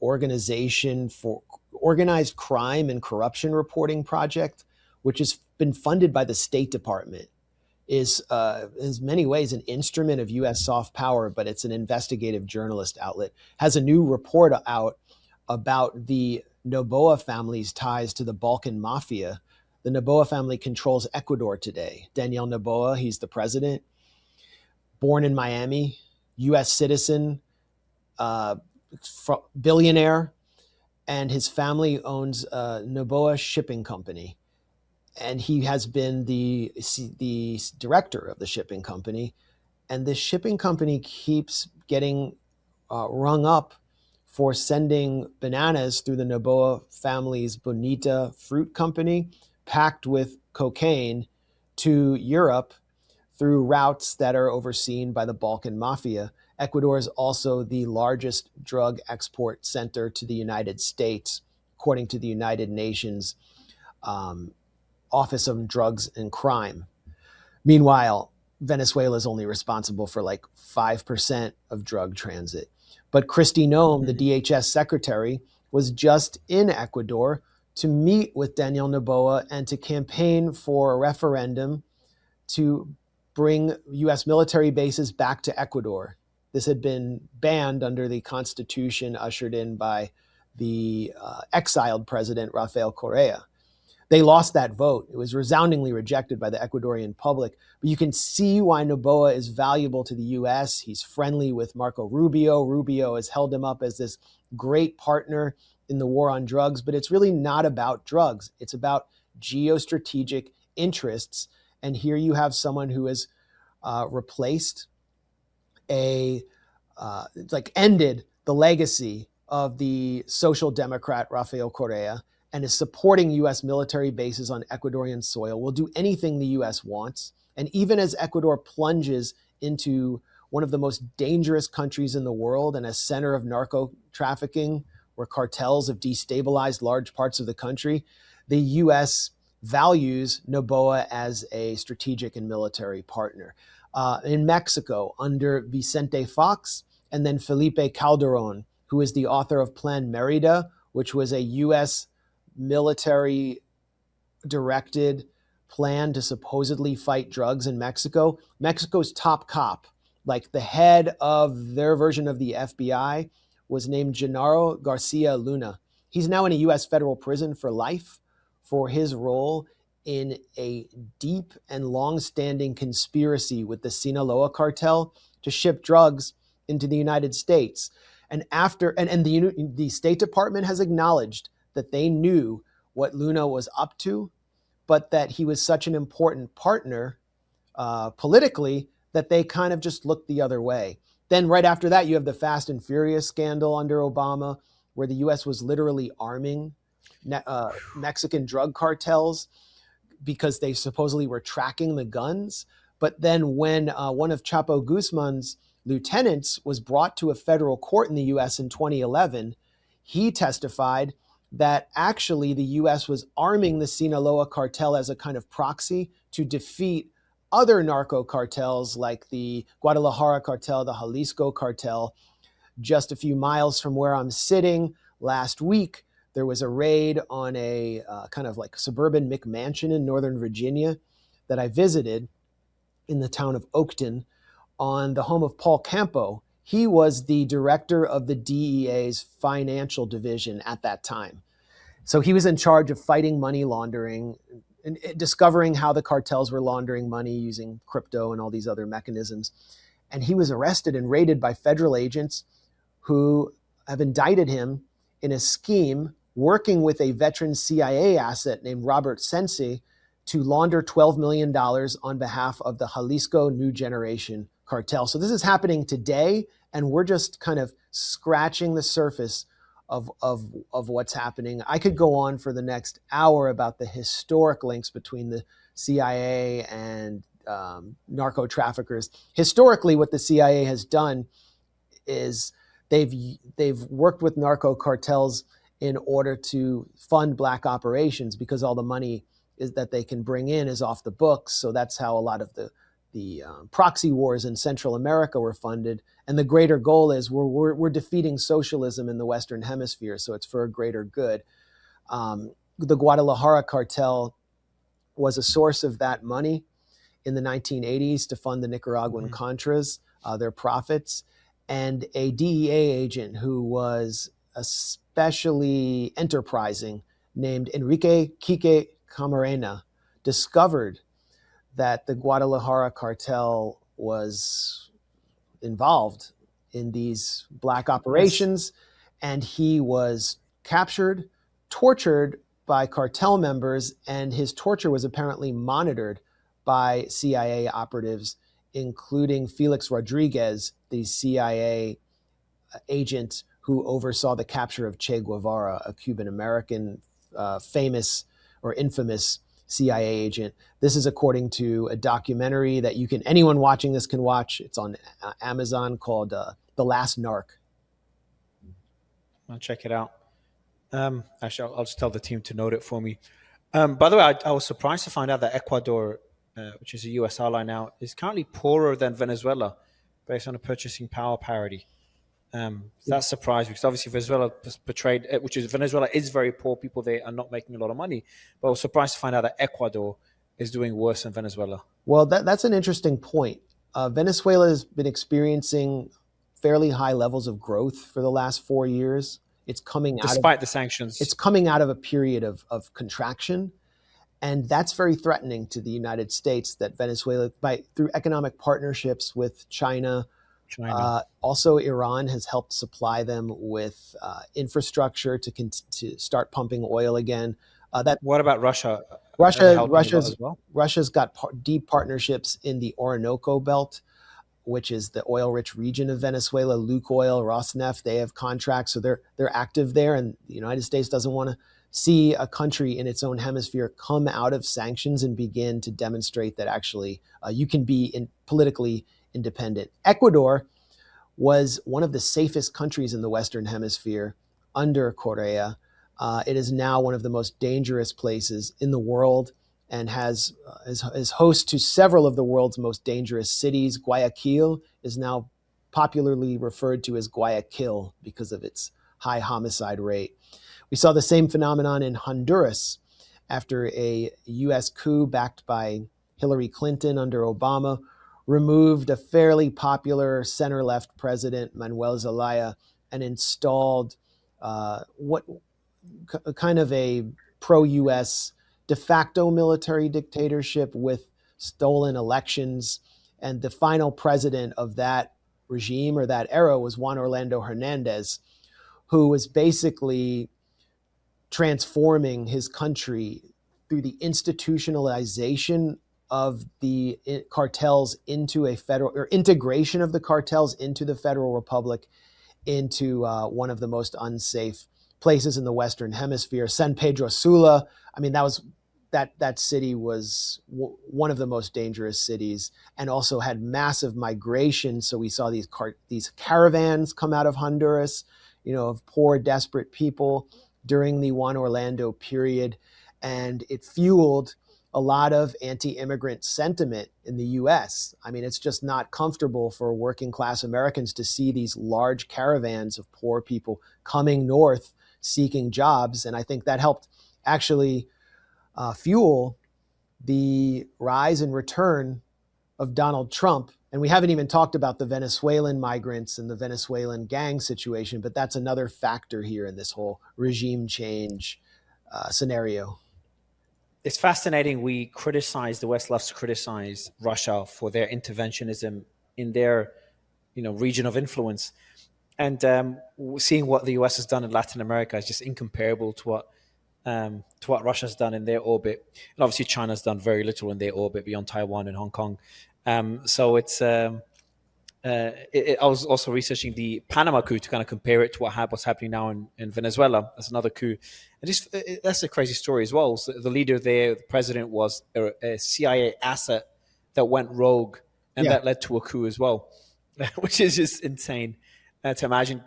organization for organized crime and corruption reporting project, which has been funded by the State Department, is in many ways an instrument of U.S. soft power, but it's an investigative journalist outlet. Has a new report out about the Noboa family's ties to the Balkan mafia. The Noboa family controls Ecuador today. Daniel Noboa, he's the president, born in Miami, U.S. citizen, billionaire, and his family owns Noboa Shipping Company. And he has been the director of the shipping company. And this shipping company keeps getting rung up for sending bananas through the Noboa family's Bonita fruit company, packed with cocaine, to Europe through routes that are overseen by the Balkan Mafia. Ecuador is also the largest drug export center to the United States, according to the United Nations Office of Drugs and Crime. Meanwhile, Venezuela is only responsible for like 5% of drug transit. But Kristi Noem, the DHS secretary, was just in Ecuador to meet with Daniel Noboa and to campaign for a referendum to bring U.S. military bases back to Ecuador. This had been banned under the constitution ushered in by the exiled president, Rafael Correa. They lost that vote. It was resoundingly rejected by the Ecuadorian public. But you can see why Noboa is valuable to the U.S. He's friendly with Marco Rubio. Rubio has held him up as this great partner in the war on drugs. But it's really not about drugs. It's about geostrategic interests. And here you have someone who has replaced ended the legacy of the social democrat Rafael Correa, and is supporting U.S. military bases on Ecuadorian soil, will do anything the U.S. wants. And even as Ecuador plunges into one of the most dangerous countries in the world and a center of narco trafficking, where cartels have destabilized large parts of the country, the U.S. values Noboa as a strategic and military partner. In Mexico, under Vicente Fox, and then Felipe Calderon, who is the author of Plan Merida, which was a U.S. military directed plan to supposedly fight drugs in Mexico. Mexico's top cop, like the head of their version of the FBI, was named Genaro Garcia Luna. He's now in a U.S. federal prison for life for his role in a deep and long-standing conspiracy with the Sinaloa cartel to ship drugs into the United States. And the State Department has acknowledged that they knew what Luna was up to, but that he was such an important partner politically that they kind of just looked the other way. Then right after that, you have the Fast and Furious scandal under Obama, where the U.S. was literally arming Mexican drug cartels because they supposedly were tracking the guns. But then when one of Chapo Guzman's lieutenants was brought to a federal court in the U.S. in 2011, he testified that actually the U.S. was arming the Sinaloa cartel as a kind of proxy to defeat other narco cartels like the Guadalajara cartel, the Jalisco cartel. Just a few miles from where I'm sitting last week, there was a raid on a kind of like suburban McMansion in Northern Virginia that I visited in the town of Oakton on the home of Paul Campo. He was the director of the DEA's financial division at that time. So he was in charge of fighting money laundering and discovering how the cartels were laundering money using crypto and all these other mechanisms. And he was arrested and raided by federal agents who have indicted him in a scheme working with a veteran CIA asset named Robert Sensi to launder $12 million on behalf of the Jalisco New Generation cartel. So this is happening today, and we're just kind of scratching the surface of what's happening. I could go on for the next hour about the historic links between the CIA and narco traffickers. Historically, what the CIA has done is they've worked with narco cartels in order to fund black operations, because all the money is that they can bring in is off the books. So that's how a lot of the proxy wars in Central America were funded. And the greater goal is we're defeating socialism in the Western Hemisphere, so it's for a greater good. The Guadalajara cartel was a source of that money in the 1980s to fund the Nicaraguan Contras, their profits. And a DEA agent who was especially enterprising named Enrique Quique Camarena discovered that the Guadalajara cartel was involved in these black operations. Yes. And he was captured, tortured by cartel members, and his torture was apparently monitored by CIA operatives, including Felix Rodriguez, the CIA agent who oversaw the capture of Che Guevara, a Cuban-American famous or infamous CIA agent. This is according to a documentary that anyone watching this can watch. It's on Amazon called The Last Narc. I'll check it out. Actually, I'll just tell the team to note it for me. By the way, I was surprised to find out that Ecuador, which is a US ally now, is currently poorer than Venezuela based on a purchasing power parity. That surprised me because obviously Venezuela portrayed, Venezuela is very poor. People there are not making a lot of money. But I was surprised to find out that Ecuador is doing worse than Venezuela. Well, that's an interesting point. Venezuela has been experiencing fairly high levels of growth for the last 4 years. It's coming out despite the sanctions. It's coming out of a period of contraction. And that's very threatening to the United States, that Venezuela, through economic partnerships with China, also Iran has helped supply them with infrastructure to start pumping oil again. What about Russia? Russia's got deep partnerships in the Orinoco Belt, which is the oil-rich region of Venezuela. Lukoil, Rosneft, they have contracts, so they're active there. And the United States doesn't want to see a country in its own hemisphere come out of sanctions and begin to demonstrate that actually you can be politically independent. Ecuador was one of the safest countries in the Western Hemisphere under Correa. It is now one of the most dangerous places in the world and is host to several of the world's most dangerous cities. Guayaquil is now popularly referred to as Guayaquil because of its high homicide rate. We saw the same phenomenon in Honduras after a U.S. coup backed by Hillary Clinton under Obama removed a fairly popular center-left president, Manuel Zelaya, and installed kind of a pro-U.S. de facto military dictatorship with stolen elections. And the final president of that regime or that era was Juan Orlando Hernandez, who was basically transforming his country through the institutionalization of the cartels into a federal, or integration of the cartels into the Federal Republic, into one of the most unsafe places in the Western Hemisphere. San Pedro Sula, I mean, that city was one of the most dangerous cities, and also had massive migration. So we saw these caravans come out of Honduras, of poor, desperate people during the Juan Orlando period, and it fueled a lot of anti-immigrant sentiment in the U.S. I mean, it's just not comfortable for working class Americans to see these large caravans of poor people coming north seeking jobs. And I think that helped actually fuel the rise and return of Donald Trump. And we haven't even talked about the Venezuelan migrants and the Venezuelan gang situation, but that's another factor here in this whole regime change scenario. It's fascinating. The West loves to criticize Russia for their interventionism in their, region of influence. And seeing what the US has done in Latin America is just incomparable to what Russia's done in their orbit. And obviously China's done very little in their orbit beyond Taiwan and Hong Kong. So it's I was also researching the Panama coup to kind of compare it to what's happening now in Venezuela. That's another coup. And that's a crazy story as well. So the leader there, the president, was a CIA asset that went rogue, and that led to a coup as well, which is just insane to imagine.